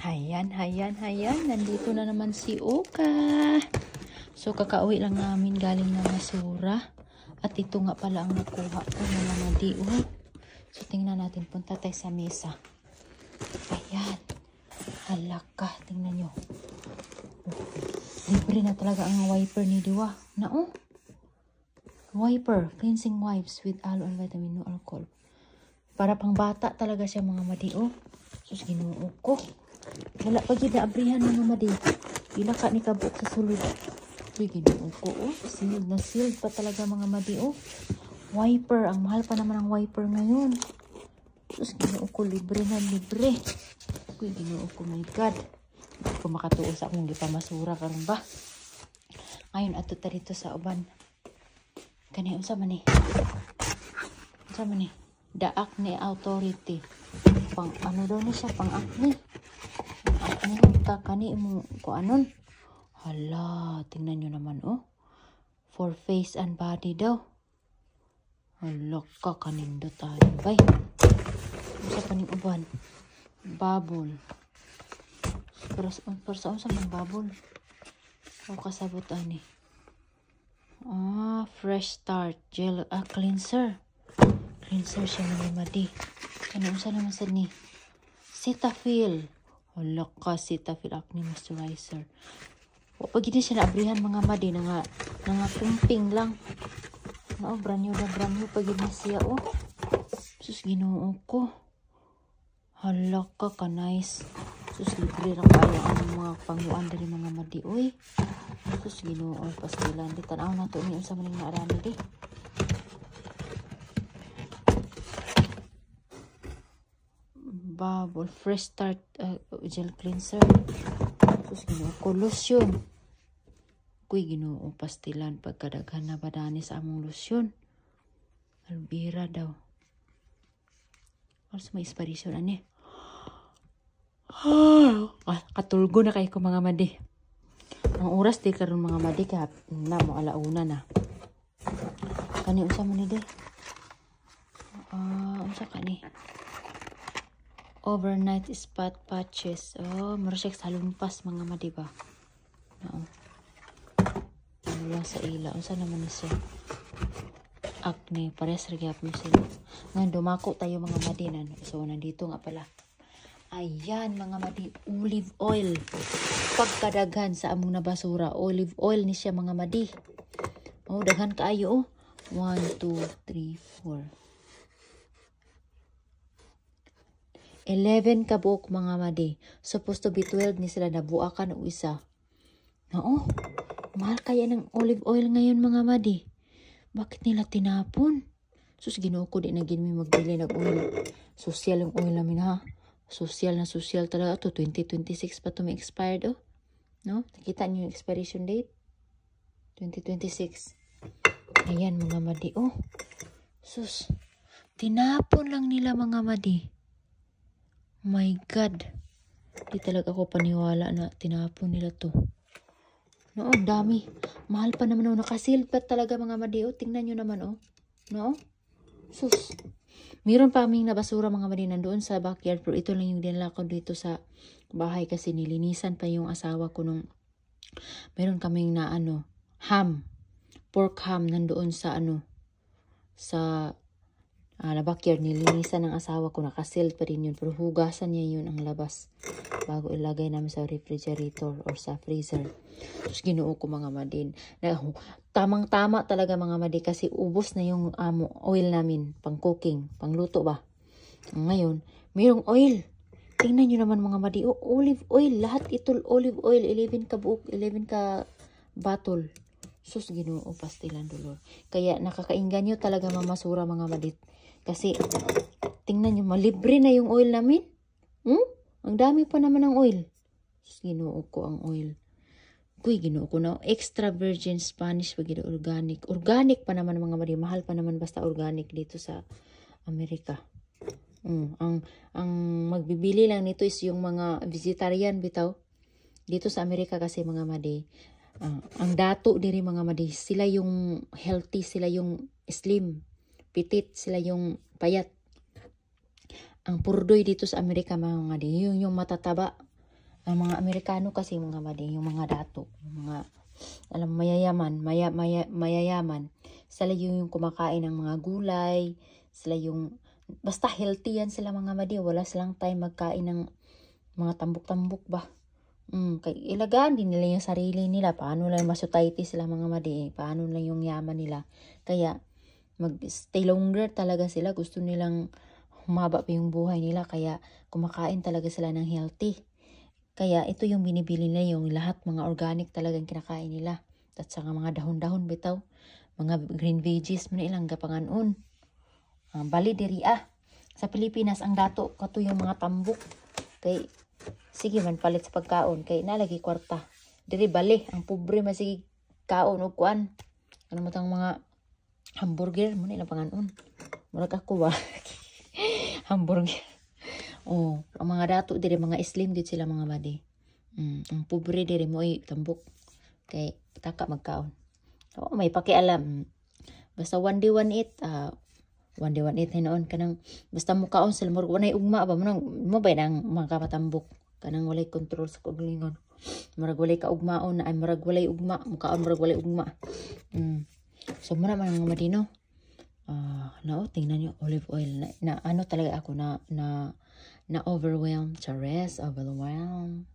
Hayan. Nandito na naman si Oka. So, kakauwi lang namin galing na basura. At ito nga pala ang nakuha ko na mga diyo. So, tingnan natin. Punta tayo sa mesa. Ayan. Halaka. Tingnan nyo. Libre na talaga ang wiper ni Diwa. Wiper. Cleansing wipes with aloe and vitamin, no alcohol. Para pang bata talaga siya mga madiyo. Sus, Ginoo ko. Wala pa gid abrihan mga madi. Ila ka ni kabuk sa sulod. Uy, Ginoo ko. Sealed na sealed pa talaga mga madi. Wiper. Ang mahal pa naman ang wiper ngayon. Sus, Ginoo ko. Libre na libre. Uy, Ginoo ko. My God. Hindi ko makatuo sa akong gipamasura karon ba. Ngayon ato ta rito sa uban. Kani unsa man ni? Unsa man ni? The Acne Authority. Pang ano daw ni siya? Pang acne. Ano kani mo ko anon? Hala, tingnan nyo naman for face and body daw. Hala ka kanindo tayo bay. Unsa pa ning uban? Bubble. Pero saan sa mga bubble? O kasabot ani. Fresh start gel cleanser. Cleanser siya ng madi. Ano unsa naman sa ni? Cetaphil. Hala ka, Cetaphil Acne Moisturizer. O pag hindi siya naabrihan mga madi, nga kumping lang. Brand new pag hindi siya Sus, Ginoo ko. Hala ka nice. Sus, libre lang kayo ang mga panguan dari mga madi. Uy. Sus, Ginoo, pastilan. Di tanaw na to niyo sa maning naarami di. Bubble fresh start gel cleanser. Sus, Ginoo ko. Lotion. Kuy, Ginoo, pastilan pagkadaghan na badani sa among lotion. Albira daw. Alas may expiration ani. Katulgo na kay ko mga madi. Ang oras di karon mga madi ka na mo alauna na. Kani unsa man ni di? Unsa kani? Overnight spot patches. Marasyak sa lumpas mga madi ba? Ano lang sa ila. Unsa naman ni siya? Acne. Pares nagyap mo sila. Ngayon, dumako tayo mga madi na. So, nandito nga pala. Ayan mga madi. Olive oil. Pagkadaghan sa among nabasura. Olive oil ni siya mga madi. Daghan kaayo 1, 2, 3, 4. 11 kabuok mga madi. Supposed to be 12 ni sila nabuakan o isa. Mahal kaya ng olive oil ngayon mga madi. Bakit nila tinapon? Sus, Ginoo ko di na gin mi magbili ng oil. Social yung oil namin ha. Social na social talaga to. 2026 pa to may expired Nakita niyo yung expiration date? 2026. Ayan mga madi Sus. Tinapon lang nila mga madi. My God. Di talaga ako paniwala na tinapon nila to. Dami. Mahal pa naman nakasealed pa talaga mga madi. Tingnan nyo naman Sus. Meron pa aming nabasura mga madi nandoon sa backyard. Pero ito lang yung dinala ko dito sa bahay kasi nilinisan pa yung asawa ko nung meron kaming na ham. Pork ham nandoon sa sa backyard, nilinisan ng asawa ko, nakasealed pa rin yun, pero hugasan niya yun ang labas bago ilagay namin sa refrigerator or sa freezer. Tapos Ginoo ko mga madin. Tamang-tama talaga mga madi kasi ubos na yung oil namin, pang cooking, pang luto ba. Ngayon, mayroong oil. Tingnan nyo naman mga madi, olive oil, lahat ito olive oil, 11 ka buok, 11 ka bottle. Sus, Ginoo, pastilan dolor. Kaya nakakainggan nyo talaga mamasura mga madit. Kasi, tingnan nyo, malibre na yung oil namin. Ang dami pa naman ng oil. Sus, Ginoo ko ang oil. Kuy, Ginoo ko na. Extra virgin Spanish, bagay organic. Organic pa naman mga madi. Mahal pa naman basta organic dito sa Amerika. Ang magbibili lang nito is yung mga vegetarian bitaw. Dito sa Amerika kasi mga madi. Ang dato diri mga madi, sila yung healthy, sila yung slim, pitit, sila yung payat. Ang purdoy dito sa Amerika mga madi, yung matataba. Ang mga Amerikano kasi mga madi, yung mga dato, yung mga alam mayayaman, sila yung kumakain ng mga gulay, sila yung basta healthy yan sila mga madi, wala silang time magkain ng mga tambok-tambok ba. Kay ilagaan din nila yung sarili nila, paano lang masutayti sila mga madi, paano lang yung yaman nila. Kaya mag-stay longer talaga sila, gusto nilang humaba pa yung buhay nila, kaya kumakain talaga sila ng healthy. Kaya ito yung binibili nila, yung lahat mga organic talagang kinakain nila. At saka mga dahon-dahon bitaw, mga green veggies mo na ilang gapanganon. Bali diri sa Pilipinas ang dato kato yung mga tambok. Kay sige man palit sa pagkaon kay nalagi kwarta. Diri bali ang pobre masig kaon og kuan. Ano mo tang mga hamburger mo na ilang panganon. Murag ako ba? Hamburger. Oh, ang mga dato diri mga slim gid sila mga madi. Ang pobre diri mo ay tambok kay taka magkaon. Oh, may pakialam. Basta one day one eat, one day one eat hinoon kanang basta mo kaon sila murag walay ugma ba mo ba nang mga matambok kanang walay control sa kagalingon. Murag walay kaugmaon ay murag walay ugma, mukaon murag walay ugma. So mura man mga madino. Tingnan niyo olive oil na ano talaga ako na overwhelmed, chares, overwhelmed.